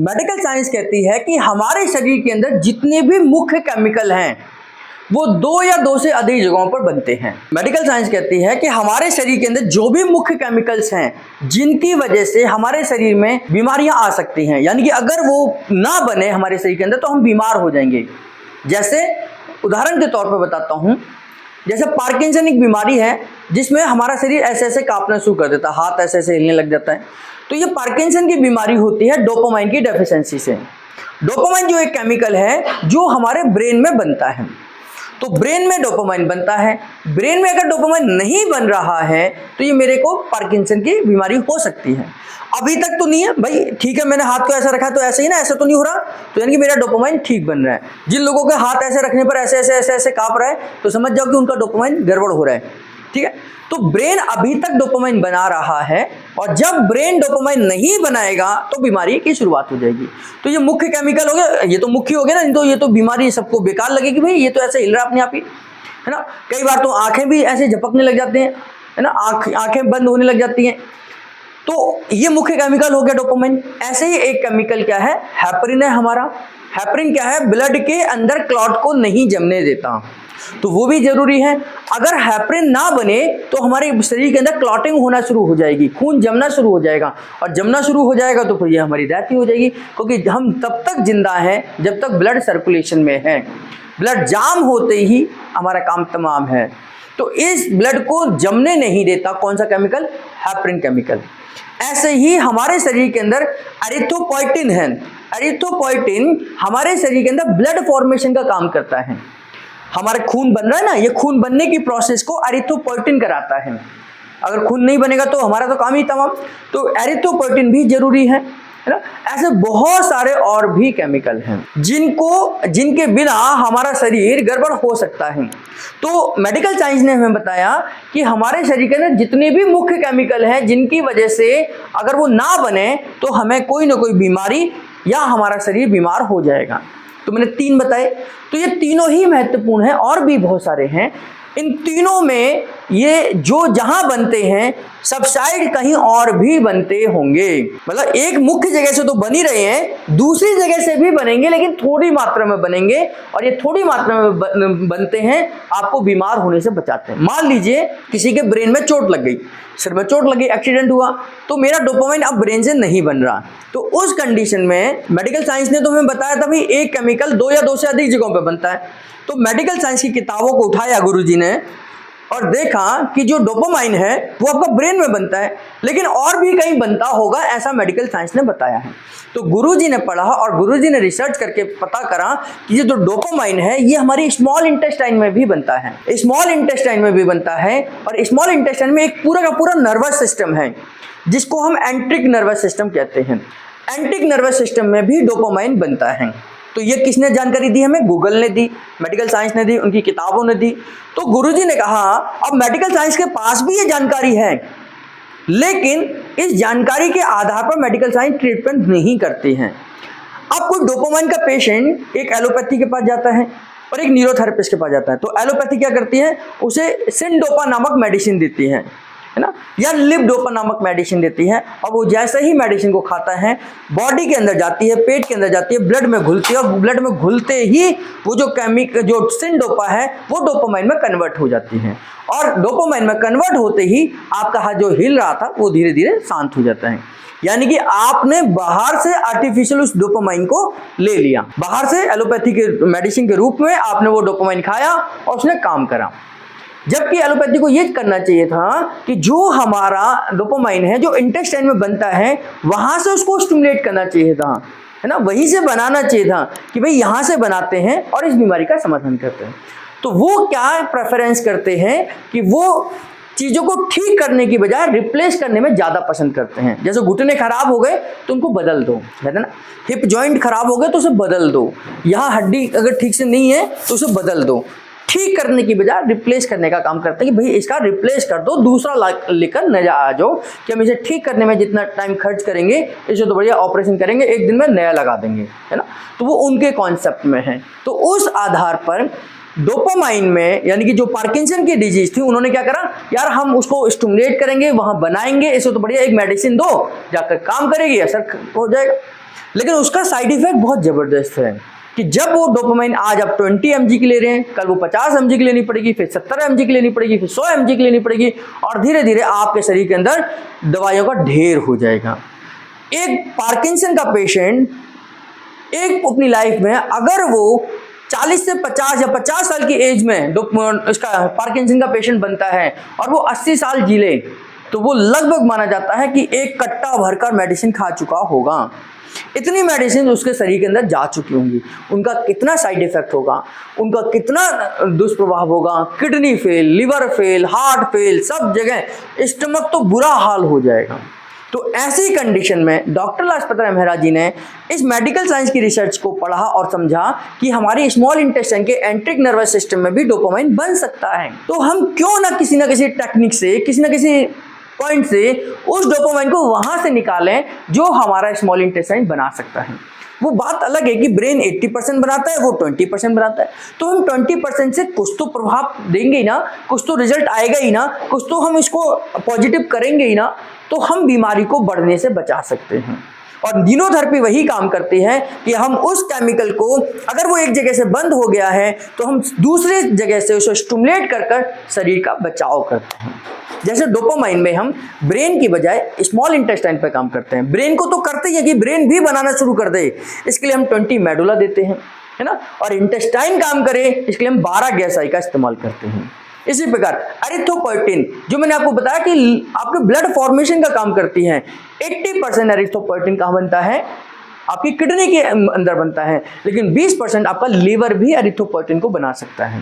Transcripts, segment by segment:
Medical science कहती है कि हमारे शरीर के अंदर जितने भी मुख्य केमिकल हैं वो दो या दो से अधिक जगहों पर बनते हैं। मेडिकल साइंस कहती है कि हमारे शरीर के अंदर जो भी मुख्य केमिकल्स हैं जिनकी वजह से हमारे शरीर में बीमारियां आ सकती हैं, यानी कि अगर वो ना बने हमारे शरीर के अंदर तो हम बीमार हो जाएंगे। जैसे उदाहरण के तौर पर बताता हूं, जैसे पार्किंसन एक बीमारी है जिसमें हमारा शरीर ऐसे ऐसे कांपना शुरू कर देता है, हाथ ऐसे ऐसे हिलने लग जाता है। तो ये पार्किंसन की बीमारी होती है डोपामाइन की डेफिशिएंसी से। डोपामाइन जो एक केमिकल है जो हमारे ब्रेन में बनता है, तो ब्रेन में डोपामाइन बनता है। ब्रेन में अगर डोपामाइन नहीं बन रहा है तो ये मेरे को पार्किंसन की बीमारी हो सकती है। अभी तक तो नहीं है भाई, ठीक है, मैंने हाथ को ऐसा रखा तो ऐसे ही ना, ऐसा तो नहीं हो रहा, तो यानी कि मेरा डोपामाइन ठीक बन रहा है। जिन लोगों के हाथ ऐसे रखने पर ऐसे ऐसे ऐसे ऐसे कांप रहा है तो समझ जाओ कि उनका डोपामाइन गड़बड़ हो रहा है, ठीक है। तो ब्रेन अभी तक डोपामाइन बना रहा है और जब ब्रेन डोपामाइन नहीं बनाएगा तो बीमारी की शुरुआत हो जाएगी। तो ये मुख्य केमिकल हो गया, ये तो मुख्य हो गया ना, तो ये तो बीमारी सबको बेकार लगेगी भाई, ये तो ऐसे हिल रहा है अपने आप ही, है ना। कई बार तो आंखें भी ऐसे झपकने लग जाते हैं, है ना, आंखें बंद होने लग जाती हैं। तो ये मुख्य केमिकल हो गया डोपामाइन। ऐसे ही एक केमिकल क्या है, हेपरिन है हमारा। हेपरिन क्या है, ब्लड के अंदर क्लॉट को नहीं जमने देता, तो वो भी जरूरी है। अगर हेपरिन ना बने तो हमारे शरीर के अंदर क्लॉटिंग होना शुरू हो जाएगी, खून जमना शुरू हो जाएगा, और जमना शुरू हो जाएगा तो फिर ये हमारी डेथ ही हो जाएगी, क्योंकि हम तब तक जिंदा हैं जब तक ब्लड सर्कुलेशन में है। ब्लड जाम होते ही हमारा काम तमाम है। तो इस ब्लड को जमने नहीं देता कौन सा केमिकल, हेपरिन केमिकल। ऐसे ही हमारे शरीर के अंदर एरिथ्रोपोइटिन है। एरिथ्रोपोइटिन हमारे शरीर के अंदर ब्लड फॉर्मेशन का काम करता है। हमारा खून बन रहा है ना, ये खून बनने की प्रोसेस को एरिथ्रोपोइटिन कराता है। अगर खून नहीं बनेगा तो हमारा तो काम ही तमाम। तो एरिथ्रोपोइटिन भी जरूरी है ना। ऐसे बहुत सारे और भी केमिकल हैं जिनके बिना हमारा शरीर गड़बड़ हो सकता है। तो मेडिकल साइंस ने हमें बताया कि हमारे शरीर के अंदर जितने भी मुख्य केमिकल हैं जिनकी वजह से अगर वो ना बने तो हमें कोई ना कोई बीमारी या हमारा शरीर बीमार हो जाएगा। तो मैंने 3 बताए, तो ये तीनों ही महत्वपूर्ण हैं, और भी बहुत सारे हैं। इन तीनों में ये जो जहां बनते हैं सब साइड कहीं और भी बनते होंगे, मतलब एक मुख्य जगह से तो बन ही रहे हैं, दूसरी जगह से भी बनेंगे, लेकिन थोड़ी मात्रा में बनेंगे, और ये थोड़ी मात्रा में बनते हैं आपको बीमार होने से बचाते हैं। मान लीजिए किसी के ब्रेन में चोट लग गई, सिर में चोट लगी, एक्सीडेंट हुआ, तो मेरा डोपामाइन अब ब्रेन से नहीं बन रहा। तो उस कंडीशन में मेडिकल साइंस ने तो हमें बताया था भाई एक केमिकल 2 या 2 से अधिक जगहों पे बनता है। तो मेडिकल साइंस की किताबों को उठाया गुरुजी ने और देखा कि जो डोपामाइन है वो आपका ब्रेन में बनता है, लेकिन और भी कहीं बनता होगा, ऐसा मेडिकल साइंस ने बताया है। तो गुरुजी ने पढ़ा और गुरुजी ने रिसर्च करके पता करा कि ये जो डोपामाइन है ये हमारी स्मॉल इंटेस्टाइन में भी बनता है। स्मॉल इंटेस्टाइन में भी बनता है, और स्मॉल इंटेस्टाइन में एक पूरा का पूरा नर्वस सिस्टम है जिसको हम एंट्रिक नर्वस सिस्टम कहते हैं। एंट्रिक नर्वस सिस्टम में भी डोपामाइन बनता है। तो ये किसने जानकारी दी हमें, गूगल ने दी, मेडिकल साइंस ने दी, उनकी किताबों ने दी। तो गुरुजी ने कहा अब मेडिकल साइंस के पास भी ये जानकारी है, लेकिन इस जानकारी के आधार पर मेडिकल साइंस ट्रीटमेंट नहीं करती हैं। अब कोई डोपामाइन का पेशेंट एक एलोपैथी के पास जाता है और एक न्यूरोथेरेपिस्ट के पास जाता है, तो एलोपैथी क्या करती है, उसे सिनडोपा नामक मेडिसिन देती है ना, या लिवडोपा नामक मेडिसिन देती है, और वो जैसे ही मेडिसिन को खाता है बॉडी के अंदर जाती है, पेट के अंदर जाती है, ब्लड में घुलती है, और ब्लड में घुलते ही वो जो सिनडोपा है वो डोपामाइन में कन्वर्ट हो जाती है, और डोपामाइन में कन्वर्ट होते ही आपका हाथ जो हिल रहा था वो धीरे धीरे शांत हो जाता है। यानी कि आपने बाहर से आर्टिफिशियल उस डोपामाइन को ले लिया, बाहर से एलोपैथी के मेडिसिन के रूप में आपने वो डोपामाइन खाया और उसने काम करा। जबकि एलोपैथी को ये करना चाहिए था कि जो हमारा डोपामाइन है जो इंटेस्टाइन में बनता है वहां से उसको स्टिमुलेट करना चाहिए था, है ना, वहीं से बनाना चाहिए था कि भाई यहां से बनाते हैं और इस बीमारी का समाधान करते हैं। तो वो क्या प्रेफरेंस करते हैं कि वो चीज़ों को ठीक करने की बजाय रिप्लेस करने में ज़्यादा पसंद करते हैं। जैसे घुटने खराब हो गए तो उनको बदल दो, कहते हैं ना, हिप जॉइंट खराब हो गए तो उसे बदल दो, यहाँ हड्डी अगर ठीक से नहीं है तो उसे बदल दो। ठीक करने की बजाय रिप्लेस करने का काम करते हैं कि भाई इसका रिप्लेस कर दो, दूसरा लेकर न आ जाओ, कि हम इसे ठीक करने में जितना टाइम खर्च करेंगे इसे तो बढ़िया ऑपरेशन करेंगे, एक दिन में नया लगा देंगे, है ना। तो वो उनके कॉन्सेप्ट में है। तो उस आधार पर डोपामाइन में, यानी कि जो पार्किंसन की डिजीज थी, उन्होंने क्या करा, यार हम उसको स्टिमुलेट करेंगे, वहां बनाएंगे, इसे तो बढ़िया एक मेडिसिन दो, जाकर काम करेगी, असर हो जाएगा। लेकिन उसका साइड इफेक्ट बहुत ज़बरदस्त है कि जब वो डोपामाइन आज आप 20 mg की ले रहे हैं, कल वो 50 mg की लेनी पड़ेगी, फिर 70 mg की लेनी पड़ेगी, फिर 100 mg की लेनी पड़ेगी, और धीरे धीरे आपके शरीर के अंदर दवाइयों का ढेर हो जाएगा। एक पार्किंसन का पेशेंट एक अपनी लाइफ में अगर वो 40 से 50 या 50 साल की एज में इसका पार्किंसन का पेशेंट बनता है और वो 80 साल जी ले, तो वो लगभग माना जाता है कि एक कट्टा भरकर मेडिसिन खा चुका होगा। इतनी मेडिसिन उसके शरीर के अंदर जा चुकी होंगी। उनका कितना साइड इफेक्ट होगा, उनका कितना दुष्प्रभाव होगा, kidney fail, liver fail, heart fail, सब जगह स्टमक तो बुरा हाल हो जाएगा। तो ऐसी कंडीशन में डॉक्टर लाजपत राय मेहरा जी ने इस मेडिकल साइंस की रिसर्च को पढ़ा और समझा कि हमारी स्मॉल इंटेस्टाइन के एंट्रिक नर्वस सिस्टम में भी डोपामाइन बन सकता है। तो हम क्यों ना किसी टेक्निक से, किसी न किसी पॉइंट से उस डोपामाइन को वहां से निकालें जो हमारा स्मॉल इंटेस्टाइन बना सकता है। वो बात अलग है कि ब्रेन 80% बनाता है, वो 20% बनाता है, तो हम 20% से कुछ तो प्रभाव देंगे ही ना, कुछ तो रिजल्ट आएगा ही ना, कुछ तो हम इसको पॉजिटिव करेंगे ही ना, तो हम बीमारी को बढ़ने से बचा सकते हैं। और नीरोथेरेपी वही काम करती है कि हम उस केमिकल को, अगर वो एक जगह से बंद हो गया है, तो हम दूसरी जगह से उसे स्टिमुलेट कर कर शरीर का बचाव करते हैं। जैसे डोपामाइन में हम ब्रेन की बजाय स्मॉल इंटेस्टाइन पे काम करते हैं। ब्रेन को तो करते ही है कि ब्रेन भी बनाना शुरू कर दे, इसके लिए हम 20 मेडुला देते हैं, है ना, और इंटेस्टाइन काम करे इसके लिए हम 12 गैसाई का इस्तेमाल करते हैं। इसी प्रकार एरिथ्रोपोइटिन, जो मैंने आपको बताया कि आपके ब्लड फॉर्मेशन का काम करती है, 80% एरिथ्रोपोइटिन कहाँ बनता है, आपकी किडनी के अंदर बनता है, लेकिन 20% आपका लीवर भी एरिथ्रोपोइटिन को बना सकता है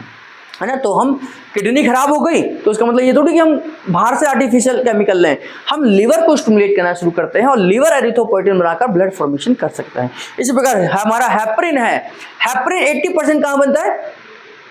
ना। तो हम किडनी खराब हो गई तो उसका मतलब ये थोड़ी कि हम बाहर से आर्टिफिशियल केमिकल लें, हम लीवर को स्टिमुलेट करना शुरू करते हैं और लीवर एरिथ्रोपोइटिन बनाकर ब्लड फॉर्मेशन कर सकता है। इसी प्रकार हमारा हेपरिन है, हेपरिन 80% कहाँ बनता है,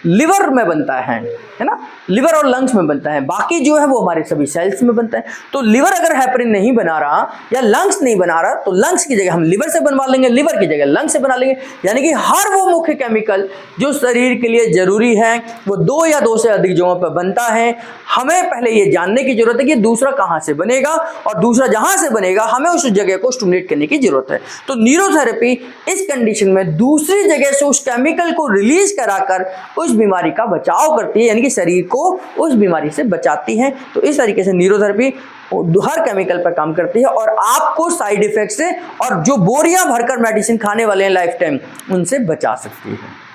लिवर में बनता है ना, लिवर और लंग्स में बनता है, बाकी जो है वो हमारे सभी सेल्स में बनता है। तो लिवर अगर हेपरिन नहीं बना रहा या लंग्स नहीं बना रहा, तो लंग्स की जगह हम लिवर से बनवा लेंगे, लिवर की जगह लंग्स से बना लेंगे। यानी कि हर वो मुख्य केमिकल जो शरीर के लिए जरूरी है वो 2 या 2 से अधिक जगहों पर बनता है। हमें पहले ये जानने की जरूरत है कि दूसरा कहाँ से बनेगा, और दूसरा जहां से बनेगा हमें उस जगह को स्टिमुलेट करने की जरूरत है। तो न्यूरोथेरेपी इस कंडीशन में दूसरी जगह से उस केमिकल को रिलीज कराकर उस बीमारी का बचाव करती है, यानी कि शरीर को उस बीमारी से बचाती है। तो इस तरीके से न्यूरोथेरेपी हर केमिकल पर काम करती है और आपको साइड इफेक्ट से और जो बोरियां भरकर मेडिसिन खाने वाले हैं लाइफ टाइम, उनसे बचा सकती है।